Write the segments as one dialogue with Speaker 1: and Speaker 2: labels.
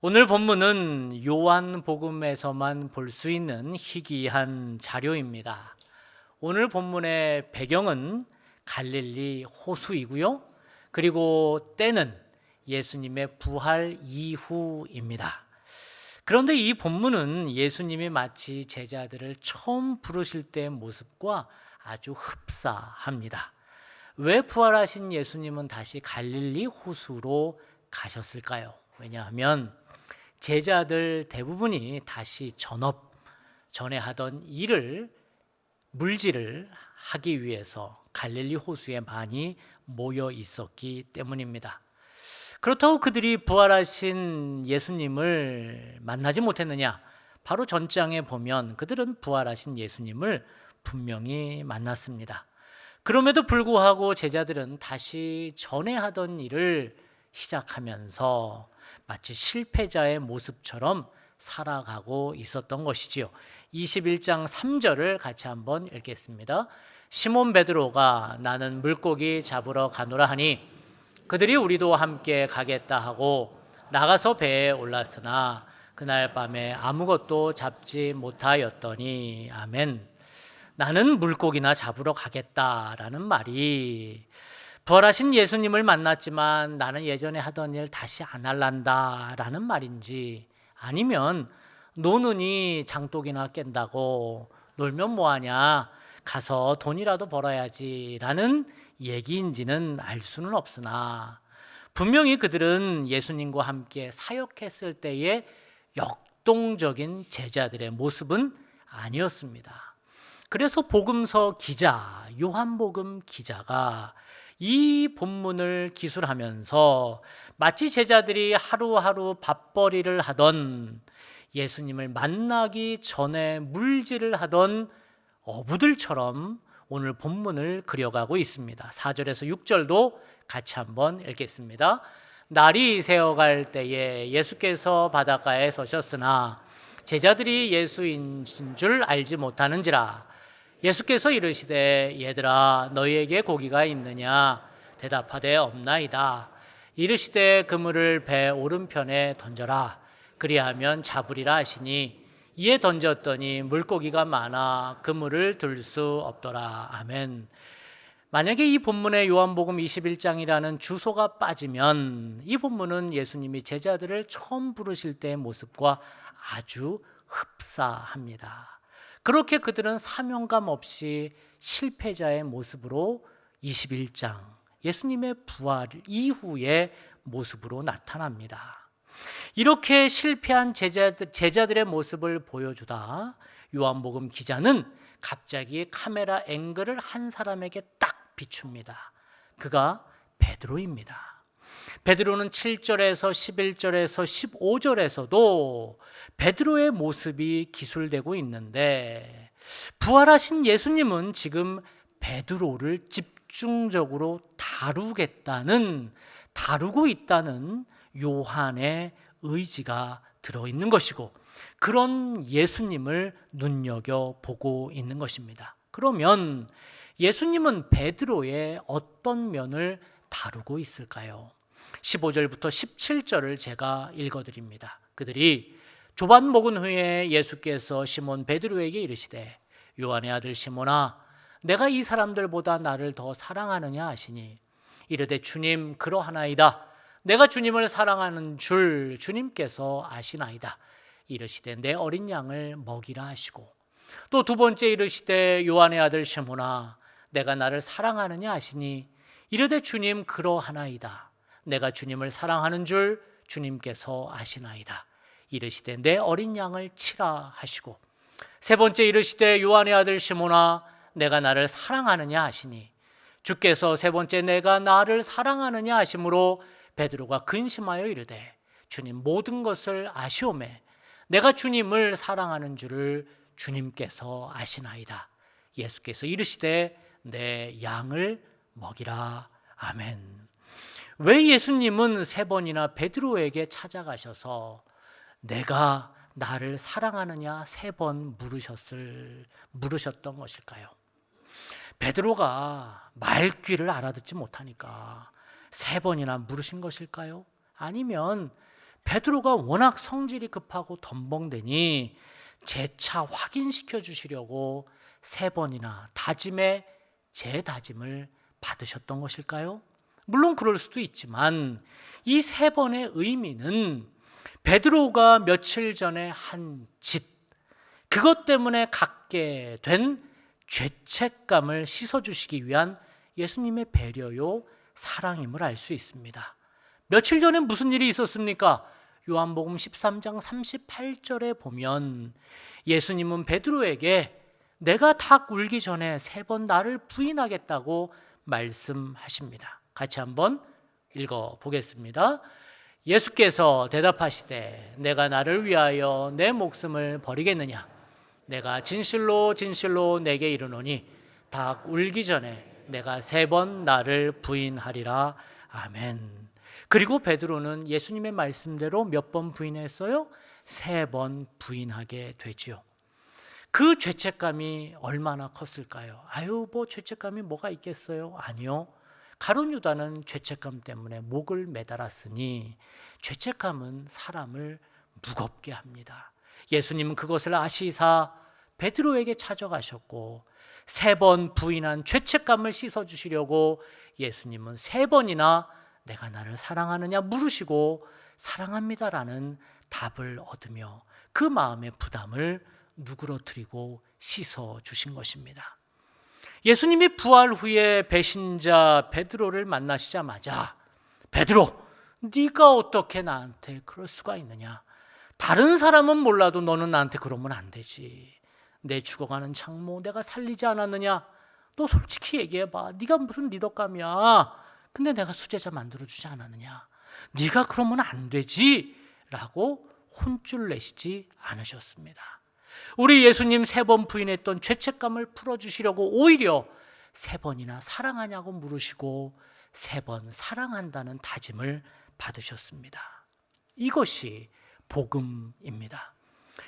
Speaker 1: 오늘 본문은 요한복음에서만 볼 수 있는 희귀한 자료입니다. 오늘 본문의 배경은 갈릴리 호수이고요. 그리고 때는 예수님의 부활 이후입니다. 그런데 이 본문은 예수님이 마치 제자들을 처음 부르실 때의 모습과 아주 흡사합니다. 왜 부활하신 예수님은 다시 갈릴리 호수로 가셨을까요? 왜냐하면 제자들 대부분이 다시 전에 하던 일을 물질을 하기 위해서 갈릴리 호수에 많이 모여 있었기 때문입니다. 그렇다고 그들이 부활하신 예수님을 만나지 못했느냐? 바로 전장에 보면 그들은 부활하신 예수님을 분명히 만났습니다. 그럼에도 불구하고 제자들은 다시 전에 하던 일을 시작하면서 마치 실패자의 모습처럼 살아가고 있었던 것이지요. 21장 3절을 같이 한번 읽겠습니다. 시몬 베드로가 나는 물고기 잡으러 가노라 하니 그들이 우리도 함께 가겠다 하고 나가서 배에 올랐으나 그날 밤에 아무것도 잡지 못하였더니 아멘. 나는 물고기나 잡으러 가겠다라는 말이 부활하신 예수님을 만났지만 나는 예전에 하던 일 다시 안 할란다라는 말인지, 아니면 노느니 장독이나 깬다고 놀면 뭐하냐, 가서 돈이라도 벌어야지라는 얘기인지는 알 수는 없으나 분명히 그들은 예수님과 함께 사역했을 때의 역동적인 제자들의 모습은 아니었습니다. 그래서 복음서 기자, 요한복음 기자가 이 본문을 기술하면서 마치 제자들이 하루하루 밥벌이를 하던, 예수님을 만나기 전에 물질을 하던 어부들처럼 오늘 본문을 그려가고 있습니다. 4절에서 6절도 같이 한번 읽겠습니다. 날이 새어갈 때에 예수께서 바닷가에 서셨으나 제자들이 예수인 줄 알지 못하는지라. 예수께서 이르시되 얘들아 너희에게 고기가 있느냐 대답하되 없나이다. 이르시되 그물을 배 오른편에 던져라 그리하면 잡으리라 하시니 이에 던졌더니 물고기가 많아 그물을 들 수 없더라. 아멘. 만약에 이 본문에 요한복음 21장이라는 주소가 빠지면 이 본문은 예수님이 제자들을 처음 부르실 때의 모습과 아주 흡사합니다. 그렇게 그들은 사명감 없이 실패자의 모습으로 21장 예수님의 부활 이후의 모습으로 나타납니다. 이렇게 실패한 제자들의 모습을 보여주다 요한복음 기자는 갑자기 카메라 앵글을 한 사람에게 딱 비춥니다. 그가 베드로입니다. 베드로는 7절에서 11절에서 15절에서도 베드로의 모습이 기술되고 있는데, 부활하신 예수님은 지금 베드로를 집중적으로 다루고 있다는 요한의 의지가 들어있는 것이고, 그런 예수님을 눈여겨보고 있는 것입니다. 그러면 예수님은 베드로의 어떤 면을 다루고 있을까요? 15절부터 17절을 제가 읽어드립니다. 그들이 조반 먹은 후에 예수께서 시몬 베드로에게 이르시되 요한의 아들 시몬아 내가 이 사람들보다 나를 더 사랑하느냐 하시니 이르되 주님 그러하나이다. 내가 주님을 사랑하는 줄 주님께서 아시나이다. 이르시되 내 어린 양을 먹이라 하시고, 또 두 번째 이르시되 요한의 아들 시몬아 내가 나를 사랑하느냐 하시니 이르되 주님 그러하나이다. 내가 주님을 사랑하는 줄 주님께서 아시나이다. 이르시되 내 어린 양을 치라 하시고, 세 번째 이르시되 요한의 아들 시몬아 내가 나를 사랑하느냐 하시니 주께서 세 번째 내가 나를 사랑하느냐 하심으로 베드로가 근심하여 이르되 주님 모든 것을 아시오매 내가 주님을 사랑하는 줄을 주님께서 아시나이다. 예수께서 이르시되 내 양을 먹이라. 아멘. 왜 예수님은 세 번이나 베드로에게 찾아가셔서 내가 나를 사랑하느냐 세 번 물으셨던 것일까요? 베드로가 말귀를 알아듣지 못하니까 세 번이나 물으신 것일까요? 아니면 베드로가 워낙 성질이 급하고 덤벙대니 재차 확인시켜 주시려고 3번이나 다짐에 재다짐을 받으셨던 것일까요? 물론 그럴 수도 있지만 이 3번의 의미는 베드로가 며칠 전에 한 짓, 그것 때문에 갖게 된 죄책감을 씻어주시기 위한 예수님의 배려요, 사랑임을 알 수 있습니다. 며칠 전에 무슨 일이 있었습니까? 요한복음 13장 38절에 보면 예수님은 베드로에게 내가 닭 울기 전에 3번 나를 부인하겠다고 말씀하십니다. 같이 한번 읽어보겠습니다. 예수께서 대답하시되 내가 나를 위하여 내 목숨을 버리겠느냐? 내가 진실로 진실로 내게 이르노니 닭 울기 전에 내가 3번 나를 부인하리라. 아멘. 그리고 베드로는 예수님의 말씀대로 몇 번 부인했어요? 3번 부인하게 되지요. 그 죄책감이 얼마나 컸을까요? 아유, 뭐 죄책감이 뭐가 있겠어요? 아니요. 가룟 유다는 죄책감 때문에 목을 매달았으니 죄책감은 사람을 무겁게 합니다. 예수님은 그것을 아시사 베드로에게 찾아가셨고 3번 부인한 죄책감을 씻어주시려고 예수님은 3번이나 내가 나를 사랑하느냐 물으시고 사랑합니다라는 답을 얻으며 그 마음의 부담을 누그러뜨리고 씻어주신 것입니다. 예수님이 부활 후에 배신자 베드로를 만나시자마자 베드로, 네가 어떻게 나한테 그럴 수가 있느냐? 다른 사람은 몰라도 너는 나한테 그러면 안 되지. 내 죽어가는 장모 내가 살리지 않았느냐? 너 솔직히 얘기해봐. 네가 무슨 리더감이야? 근데 내가 수제자 만들어주지 않았느냐? 네가 그러면 안 되지 라고 혼쭐 내시지 않으셨습니다. 우리 예수님 3번 부인했던 죄책감을 풀어주시려고 오히려 3번이나 사랑하냐고 물으시고 3번 사랑한다는 다짐을 받으셨습니다. 이것이 복음입니다.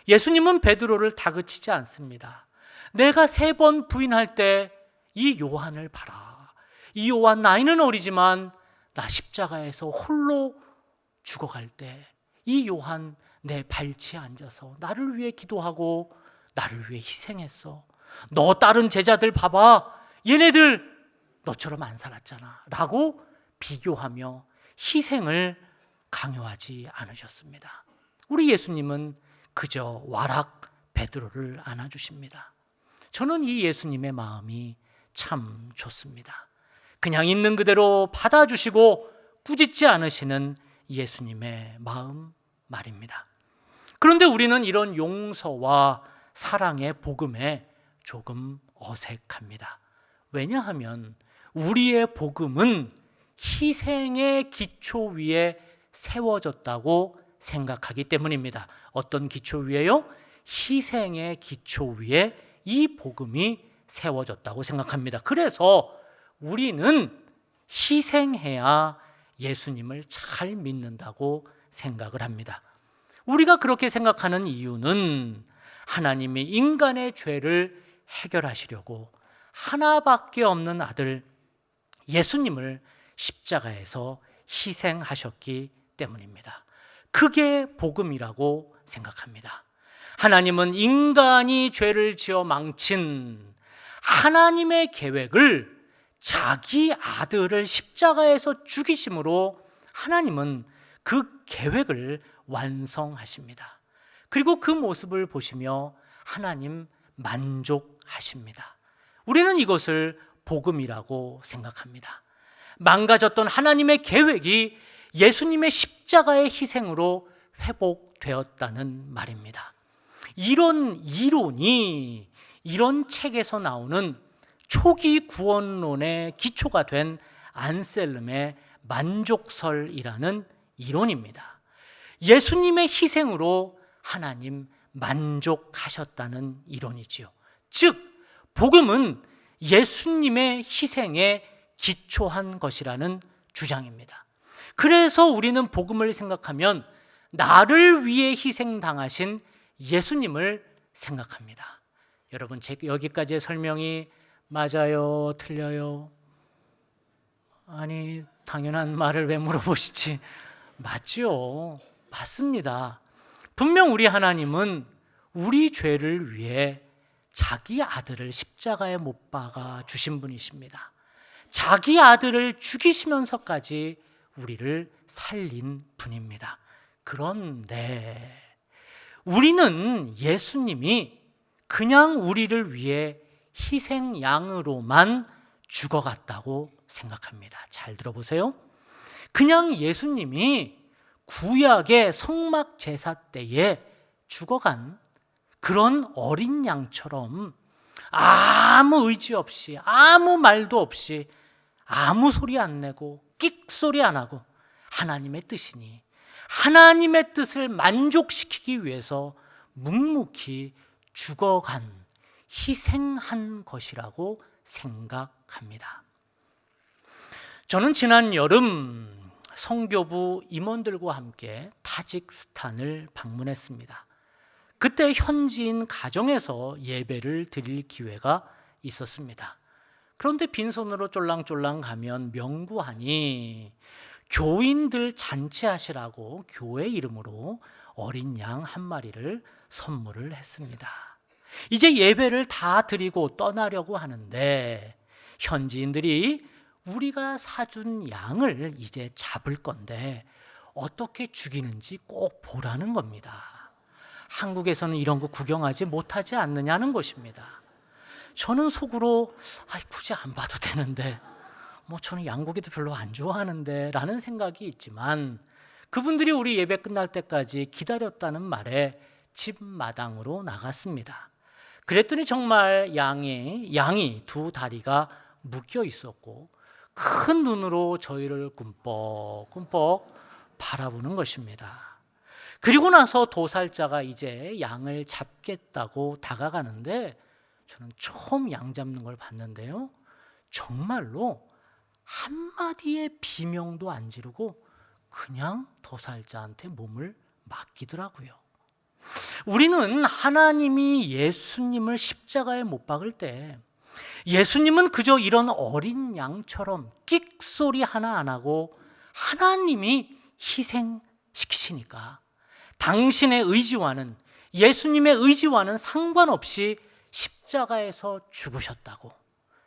Speaker 1: 예수님은 베드로를 다그치지 않습니다. 내가 3번 부인할 때 이 요한을 봐라. 이 요한 나이는 어리지만 나 십자가에서 홀로 죽어갈 때 이 요한 내 발치에 앉아서 나를 위해 기도하고 나를 위해 희생했어. 너 다른 제자들 봐봐. 얘네들 너처럼 안 살았잖아 라고 비교하며 희생을 강요하지 않으셨습니다. 우리 예수님은 그저 와락 베드로를 안아주십니다. 저는 이 예수님의 마음이 참 좋습니다. 그냥 있는 그대로 받아주시고 꾸짖지 않으시는 예수님의 마음 말입니다. 그런데 우리는 이런 용서와 사랑의 복음에 조금 어색합니다. 왜냐하면 우리의 복음은 희생의 기초 위에 세워졌다고 생각하기 때문입니다. 어떤 기초 위에요? 희생의 기초 위에 이 복음이 세워졌다고 생각합니다. 그래서 우리는 희생해야 예수님을 잘 믿는다고 생각을 합니다. 우리가 그렇게 생각하는 이유는 하나님이 인간의 죄를 해결하시려고 하나밖에 없는 아들 예수님을 십자가에서 희생하셨기 때문입니다. 그게 복음이라고 생각합니다. 하나님은 인간이 죄를 지어 망친 하나님의 계획을 자기 아들을 십자가에서 죽이심으로 하나님은 그 계획을 완성하십니다. 그리고 그 모습을 보시며 하나님 만족하십니다. 우리는 이것을 복음이라고 생각합니다. 망가졌던 하나님의 계획이 예수님의 십자가의 희생으로 회복되었다는 말입니다. 이런 이론이 이런 책에서 나오는 초기 구원론의 기초가 된 안셀름의 만족설이라는 이론입니다. 예수님의 희생으로 하나님 만족하셨다는 이론이지요. 즉 복음은 예수님의 희생에 기초한 것이라는 주장입니다. 그래서 우리는 복음을 생각하면 나를 위해 희생당하신 예수님을 생각합니다. 여러분, 여기까지의 설명이 맞아요? 틀려요? 아니, 당연한 말을 왜 물어보시지? 맞죠? 맞습니다. 분명 우리 하나님은 우리 죄를 위해 자기 아들을 십자가에 못 박아 주신 분이십니다. 자기 아들을 죽이시면서까지 우리를 살린 분입니다. 그런데 우리는 예수님이 그냥 우리를 위해 희생양으로만 죽어갔다고 생각합니다. 잘 들어보세요. 그냥 예수님이 구약의 성막 제사 때에 죽어간 그런 어린 양처럼 아무 의지 없이, 아무 말도 없이, 아무 소리 안 내고 끽소리 안 하고 하나님의 뜻이니 하나님의 뜻을 만족시키기 위해서 묵묵히 죽어간, 희생한 것이라고 생각합니다. 저는 지난 여름 성교부 임원들과 함께 타직스탄을 방문했습니다. 그때 현지인 가정에서 예배를 드릴 기회가 있었습니다. 그런데 빈손으로 쫄랑쫄랑 가면 명구하니 교인들 잔치하시라고 교회 이름으로 어린 양 한 마리를 선물을 했습니다. 이제 예배를 다 드리고 떠나려고 하는데 현지인들이 우리가 사준 양을 이제 잡을 건데 어떻게 죽이는지 꼭 보라는 겁니다. 한국에서는 이런 거 구경하지 못하지 않느냐는 것입니다. 저는 속으로 굳이 안 봐도 되는데 저는 양고기도 별로 안 좋아하는데 라는 생각이 있지만 그분들이 우리 예배 끝날 때까지 기다렸다는 말에 집 마당으로 나갔습니다. 그랬더니 정말 양이 두 다리가 묶여 있었고 큰 눈으로 저희를 꿈뻑꿈뻑 바라보는 것입니다. 그리고 나서 도살자가 이제 양을 잡겠다고 다가가는데 저는 처음 양 잡는 걸 봤는데요, 정말로 한마디의 비명도 안 지르고 그냥 도살자한테 몸을 맡기더라고요. 우리는 하나님이 예수님을 십자가에 못 박을 때 예수님은 그저 이런 어린 양처럼 끽소리 하나 안 하고 하나님이 희생시키시니까 당신의 의지와는, 예수님의 의지와는 상관없이 십자가에서 죽으셨다고,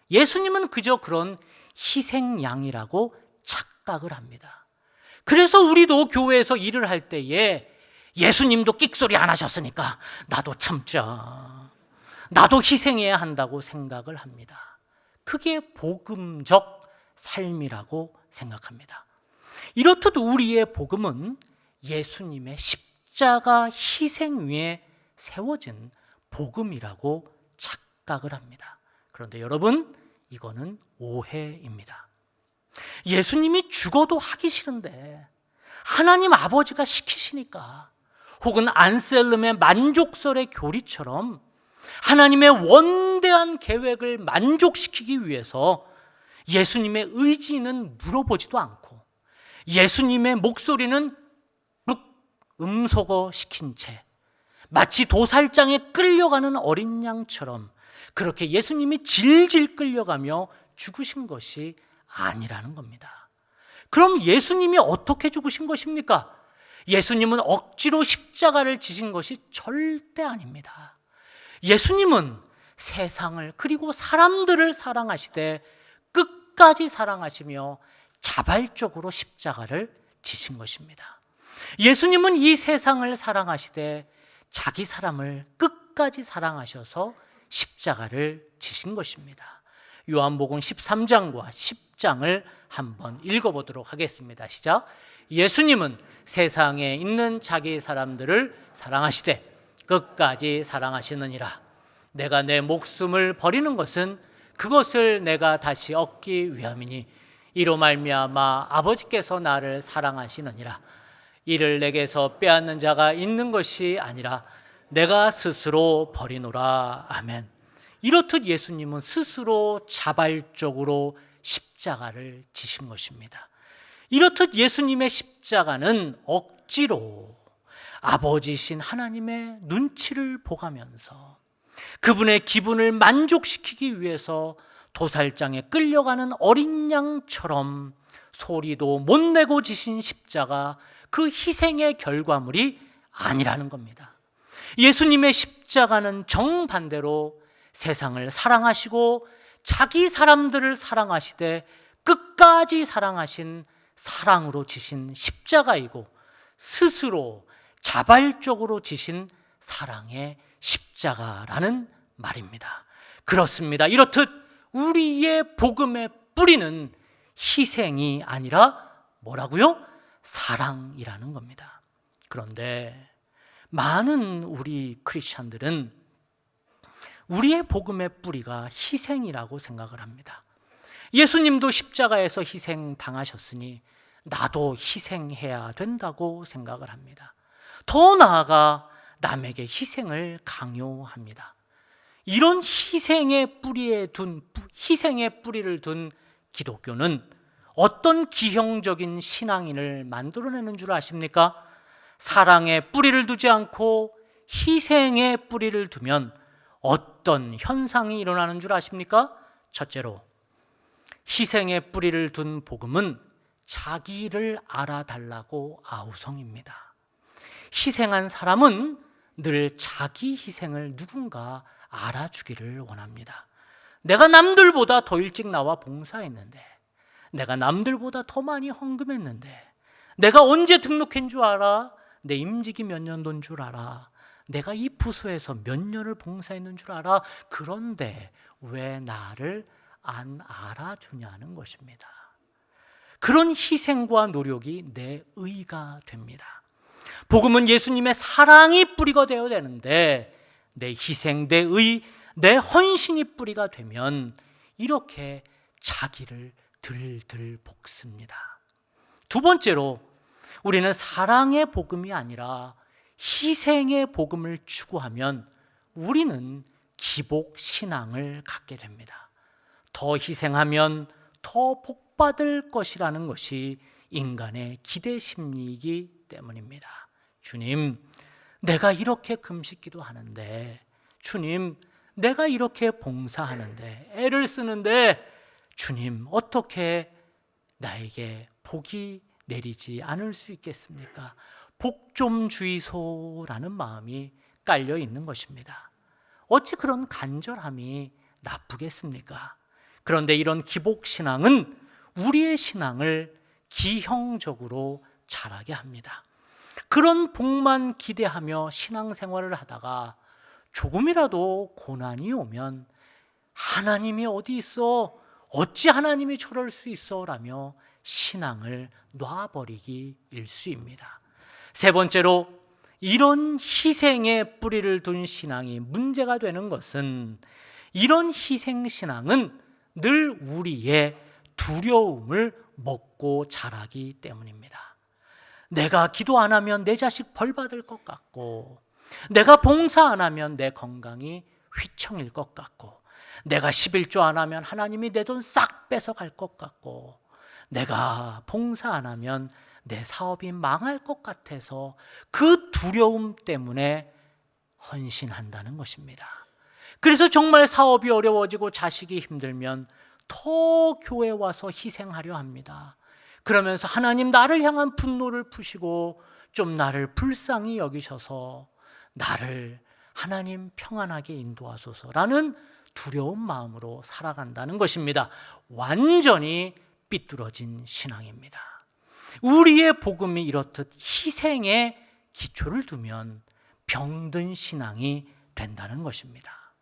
Speaker 1: 예수님은 그저 그런 희생양이라고 착각을 합니다. 그래서 우리도 교회에서 일을 할 때에 예수님도 끽소리 안 하셨으니까 나도 참자, 나도 희생해야 한다고 생각을 합니다. 그게 복음적 삶이라고 생각합니다. 이렇듯 우리의 복음은 예수님의 십자가 희생 위에 세워진 복음이라고 착각을 합니다. 그런데 여러분, 이거는 오해입니다. 예수님이 죽어도 하기 싫은데 하나님 아버지가 시키시니까, 혹은 안셀름의 만족설의 교리처럼 하나님의 원대한 계획을 만족시키기 위해서 예수님의 의지는 물어보지도 않고 예수님의 목소리는 음소거 시킨 채 마치 도살장에 끌려가는 어린 양처럼 그렇게 예수님이 질질 끌려가며 죽으신 것이 아니라는 겁니다. 그럼 예수님이 어떻게 죽으신 것입니까? 예수님은 억지로 십자가를 지신 것이 절대 아닙니다. 예수님은 세상을 그리고 사람들을 사랑하시되 끝까지 사랑하시며 자발적으로 십자가를 지신 것입니다. 예수님은 이 세상을 사랑하시되 자기 사람을 끝까지 사랑하셔서 십자가를 지신 것입니다. 요한복음 13장과 10장을 한번 읽어보도록 하겠습니다. 시작. 예수님은 세상에 있는 자기 사람들을 사랑하시되 끝까지 사랑하시느니라. 내가 내 목숨을 버리는 것은 그것을 내가 다시 얻기 위함이니 이로 말미암아 아버지께서 나를 사랑하시느니라. 이를 내게서 빼앗는 자가 있는 것이 아니라 내가 스스로 버리노라. 아멘. 이렇듯 예수님은 스스로 자발적으로 십자가를 지신 것입니다. 이렇듯 예수님의 십자가는 억지로 아버지신 하나님의 눈치를 보가면서 그분의 기분을 만족시키기 위해서 도살장에 끌려가는 어린 양처럼 소리도 못 내고 지신 십자가, 그 희생의 결과물이 아니라는 겁니다. 예수님의 십자가는 정반대로 세상을 사랑하시고 자기 사람들을 사랑하시되 끝까지 사랑하신 사랑으로 지신 십자가이고, 스스로 자발적으로 지신 사랑의 십자가라는 말입니다. 그렇습니다. 이렇듯 우리의 복음의 뿌리는 희생이 아니라 뭐라고요? 사랑이라는 겁니다. 그런데 많은 우리 크리스찬들은 우리의 복음의 뿌리가 희생이라고 생각을 합니다. 예수님도 십자가에서 희생 당하셨으니 나도 희생해야 된다고 생각을 합니다. 더 나아가 남에게 희생을 강요합니다. 이런 희생의 뿌리를 둔 기독교는 어떤 기형적인 신앙인을 만들어내는 줄 아십니까? 사랑의 뿌리를 두지 않고 희생의 뿌리를 두면 어떤 현상이 일어나는 줄 아십니까? 첫째로, 희생의 뿌리를 둔 복음은 자기를 알아달라고 아우성입니다. 희생한 사람은 늘 자기 희생을 누군가 알아주기를 원합니다. 내가 남들보다 더 일찍 나와 봉사했는데, 내가 남들보다 더 많이 헌금했는데, 내가 언제 등록한 줄 알아? 내 임직이 몇 년도인 줄 알아? 내가 이 부서에서 몇 년을 봉사했는 줄 알아? 그런데 왜 나를 안 알아주냐는 것입니다. 그런 희생과 노력이 내 의가 됩니다. 복음은 예수님의 사랑이 뿌리가 되어야 되는데, 내 희생, 내 의, 내 헌신이 뿌리가 되면 이렇게 자기를 들들 볶습니다. 두 번째로, 우리는 사랑의 복음이 아니라 희생의 복음을 추구하면 우리는 기복 신앙을 갖게 됩니다. 더 희생하면 더 복받을 것이라는 것이 인간의 기대 심리이기 때문입니다. 주님, 내가 이렇게 금식기도 하는데, 주님, 내가 이렇게 봉사하는데, 애를 쓰는데, 주님, 어떻게 나에게 복이 내리지 않을 수 있겠습니까? 복 좀 주이소라는 마음이 깔려 있는 것입니다. 어찌 그런 간절함이 나쁘겠습니까? 그런데 이런 기복신앙은 우리의 신앙을 기형적으로 자라게 합니다. 그런 복만 기대하며 신앙생활을 하다가 조금이라도 고난이 오면 하나님이 어디 있어? 어찌 하나님이 저럴 수 있어? 라며 신앙을 놔버리기 일쑤입니다. 세 번째로, 이런 희생의 뿌리를 둔 신앙이 문제가 되는 것은, 이런 희생신앙은 늘 우리의 두려움을 먹고 자라기 때문입니다. 내가 기도 안 하면 내 자식 벌 받을 것 같고, 내가 봉사 안 하면 내 건강이 휘청일 것 같고, 내가 11조 안 하면 하나님이 내 돈 싹 뺏어갈 것 같고, 내가 봉사 안 하면 내 사업이 망할 것 같아서 그 두려움 때문에 헌신한다는 것입니다. 그래서 정말 사업이 어려워지고 자식이 힘들면 더 교회 와서 희생하려 합니다. 그러면서 하나님, 나를 향한 분노를 푸시고 좀 나를 불쌍히 여기셔서 나를 하나님 평안하게 인도하소서라는 두려운 마음으로 살아간다는 것입니다. 완전히 삐뚤어진 신앙입니다. 우리의 복음이 이렇듯 희생에 기초를 두면 병든 신앙이 된다는 것입니다.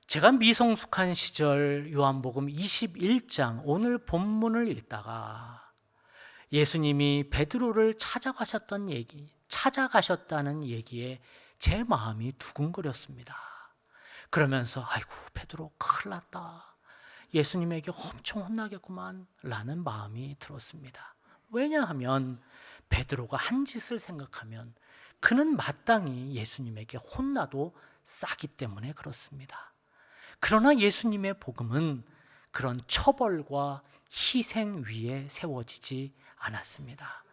Speaker 1: 제가 미성숙한 시절 요한복음 21장 오늘 본문을 읽다가 예수님이 베드로를 찾아가셨다는 얘기에 제 마음이 두근거렸습니다. 그러면서 아이고, 베드로 큰일 났다, 예수님에게 엄청 혼나겠구만 라는 마음이 들었습니다. 왜냐하면 베드로가 한 짓을 생각하면 그는 마땅히 예수님에게 혼나도 싸기 때문에 그렇습니다. 그러나 예수님의 복음은 그런 처벌과 희생 위에 세워지지 않았습니다.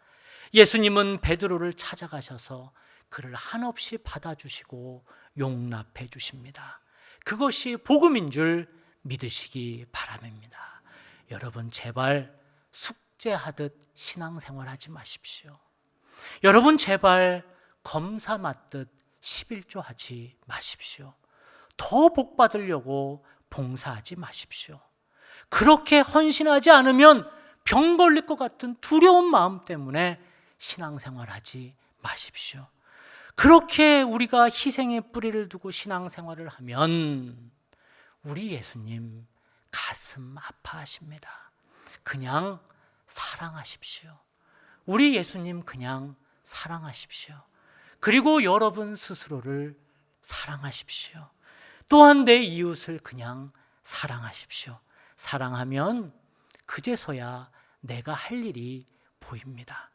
Speaker 1: 예수님은 베드로를 찾아가셔서 그를 한없이 받아주시고 용납해 주십니다. 그것이 복음인 줄 믿으시기 바랍니다. 여러분, 제발 축제하듯 신앙생활 하지 마십시오. 여러분 제발 검사 맞듯 11조 하지 마십시오. 더 복 받으려고 봉사하지 마십시오. 그렇게 헌신하지 않으면 병 걸릴 것 같은 두려운 마음 때문에 신앙생활 하지 마십시오. 그렇게 우리가 희생의 뿌리를 두고 신앙생활을 하면 우리 예수님 가슴 아파하십니다. 그냥 사랑하십시오. 우리 예수님 그냥 사랑하십시오. 그리고 여러분 스스로를 사랑하십시오. 또한 내 이웃을 그냥 사랑하십시오. 사랑하면 그제서야 내가 할 일이 보입니다.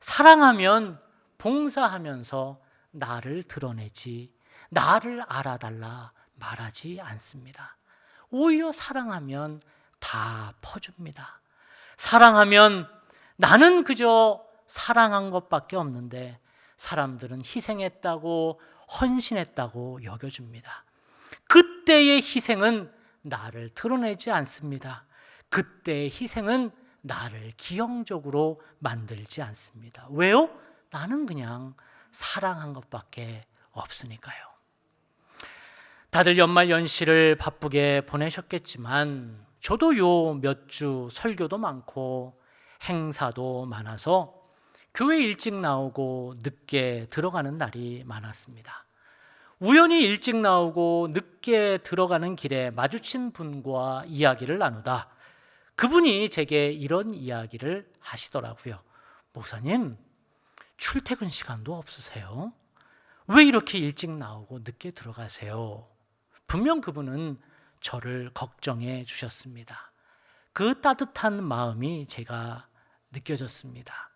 Speaker 1: 사랑하면 봉사하면서 나를 드러내지, 나를 알아달라 말하지 않습니다. 오히려 사랑하면 다 퍼줍니다. 사랑하면 나는 그저 사랑한 것밖에 없는데 사람들은 희생했다고 헌신했다고 여겨줍니다. 그때의 희생은 나를 드러내지 않습니다. 그때의 희생은 나를 기형적으로 만들지 않습니다. 왜요? 나는 그냥 사랑한 것밖에 없으니까요. 다들 연말 연시를 바쁘게 보내셨겠지만 저도 요 몇 주 설교도 많고 행사도 많아서 교회 일찍 나오고 늦게 들어가는 날이 많았습니다. 우연히 일찍 나오고 늦게 들어가는 길에 마주친 분과 이야기를 나누다 그분이 제게 이런 이야기를 하시더라고요. 목사님, 출퇴근 시간도 없으세요? 왜 이렇게 일찍 나오고 늦게 들어가세요? 분명 그분은 저를 걱정해 주셨습니다. 그 따뜻한 마음이 제가 느껴졌습니다.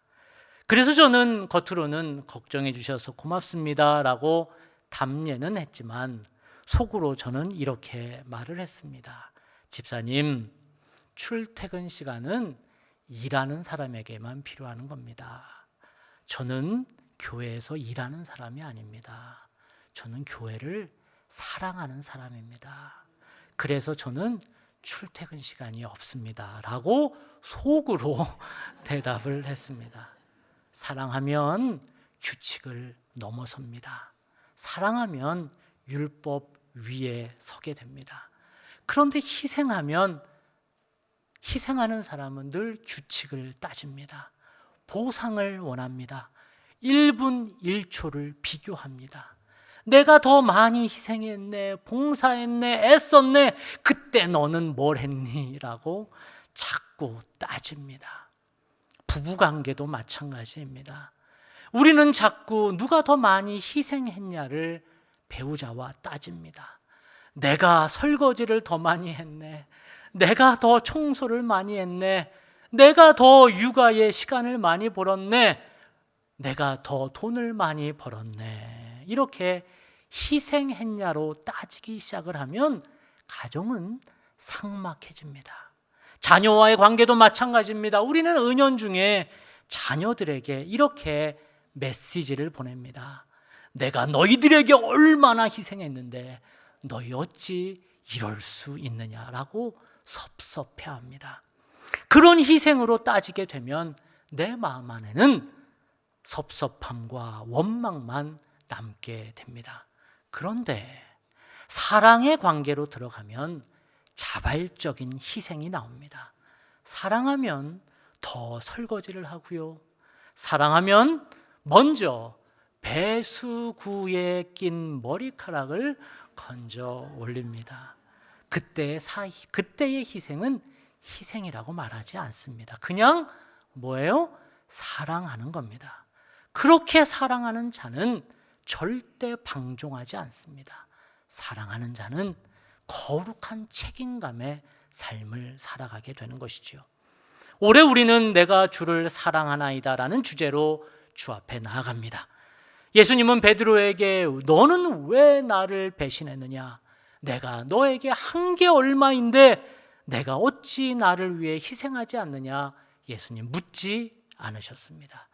Speaker 1: 그래서 저는 겉으로는 걱정해 주셔서 고맙습니다 라고 답례는 했지만 속으로 저는 이렇게 말을 했습니다. 집사님, 출퇴근 시간은 일하는 사람에게만 필요한 겁니다. 저는 교회에서 일하는 사람이 아닙니다. 저는 교회를 사랑하는 사람입니다. 그래서 저는 출퇴근 시간이 없습니다 라고 속으로 대답을 했습니다. 사랑하면 규칙을 넘어섭니다. 사랑하면 율법 위에 서게 됩니다. 그런데 희생하는 사람은 늘 규칙을 따집니다. 보상을 원합니다. 1분 1초를 비교합니다. 내가 더 많이 희생했네, 봉사했네, 애썼네, 그때 너는 뭘 했니? 라고 자꾸 따집니다. 부부관계도 마찬가지입니다. 우리는 자꾸 누가 더 많이 희생했냐를 배우자와 따집니다. 내가 설거지를 더 많이 했네, 내가 더 청소를 많이 했네, 내가 더 육아에 시간을 많이 벌었네, 내가 더 돈을 많이 벌었네. 이렇게 희생했냐로 따지기 시작을 하면 가정은 삭막해집니다. 자녀와의 관계도 마찬가지입니다. 우리는 은연중에 자녀들에게 이렇게 메시지를 보냅니다. 내가 너희들에게 얼마나 희생했는데 너희 어찌 이럴 수 있느냐라고 섭섭해합니다. 그런 희생으로 따지게 되면 내 마음 안에는 섭섭함과 원망만 남게 됩니다. 그런데 사랑의 관계로 들어가면 자발적인 희생이 나옵니다. 사랑하면 더 설거지를 하고요. 사랑하면 먼저 배수구에 낀 머리카락을 건져 올립니다. 그때의 희생은 희생이라고 말하지 않습니다. 그냥 뭐예요? 사랑하는 겁니다. 그렇게 사랑하는 자는 절대 방종하지 않습니다. 사랑하는 자는 거룩한 책임감의 삶을 살아가게 되는 것이지요. 올해 우리는 내가 주를 사랑하나이다라는 주제로 주 앞에 나아갑니다. 예수님은 베드로에게 너는 왜 나를 배신했느냐? 내가 너에게 한 게 얼마인데 내가 어찌 나를 위해 희생하지 않느냐? 예수님 묻지 않으셨습니다.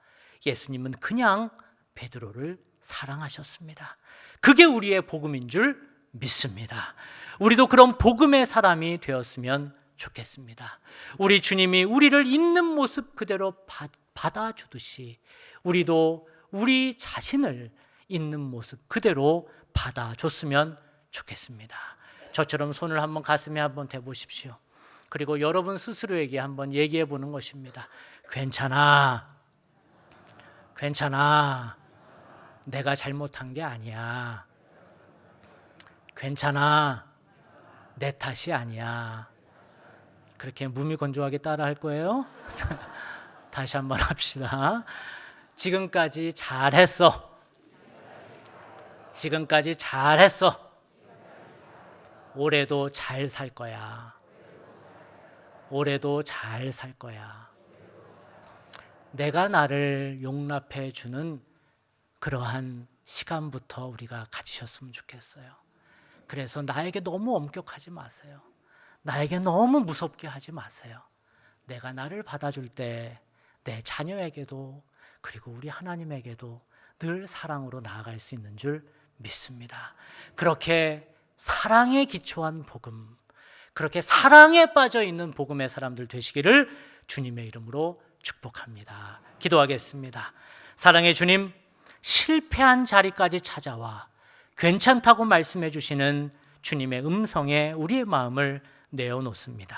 Speaker 1: 예수님은 그냥 베드로를 사랑하셨습니다. 그게 우리의 복음인 줄 믿습니다. 우리도 그런 복음의 사람이 되었으면 좋겠습니다. 우리 주님이 우리를 있는 모습 그대로 받아주듯이 우리도 우리 자신을 있는 모습 그대로 받아줬으면 좋겠습니다. 저처럼 손을 한번 가슴에 한번 대보십시오. 그리고 여러분 스스로에게 한번 얘기해 보는 것입니다. 괜찮아. 괜찮아. 내가 잘못한 게 아니야. 괜찮아. 내 탓이 아니야. 그렇게 무미건조하게 따라 할 거예요? 다시 한번 합시다. 지금까지 잘했어. 지금까지 잘했어. 올해도 잘 살 거야. 올해도 잘 살 거야. 내가 나를 용납해 주는 그러한 시간부터 우리가 가지셨으면 좋겠어요. 그래서 나에게 너무 엄격하지 마세요. 나에게 너무 무섭게 하지 마세요. 내가 나를 받아줄 때 내 자녀에게도 그리고 우리 하나님에게도 늘 사랑으로 나아갈 수 있는 줄 믿습니다. 그렇게 사랑에 기초한 복음, 그렇게 사랑에 빠져 있는 복음의 사람들 되시기를 주님의 이름으로 축복합니다. 기도하겠습니다. 사랑의 주님, 실패한 자리까지 찾아와 괜찮다고 말씀해 주시는 주님의 음성에 우리의 마음을 내어놓습니다.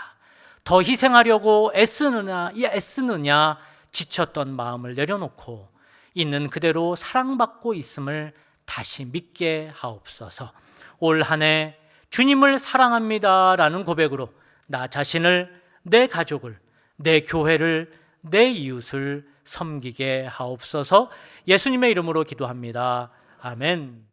Speaker 1: 더 희생하려고 애쓰느냐 지쳤던 마음을 내려놓고 있는 그대로 사랑받고 있음을 다시 믿게 하옵소서. 올 한 해 주님을 사랑합니다라는 고백으로 나 자신을, 내 가족을, 내 교회를, 내 이웃을 섬기게 하옵소서. 예수님의 이름으로 기도합니다. 아멘.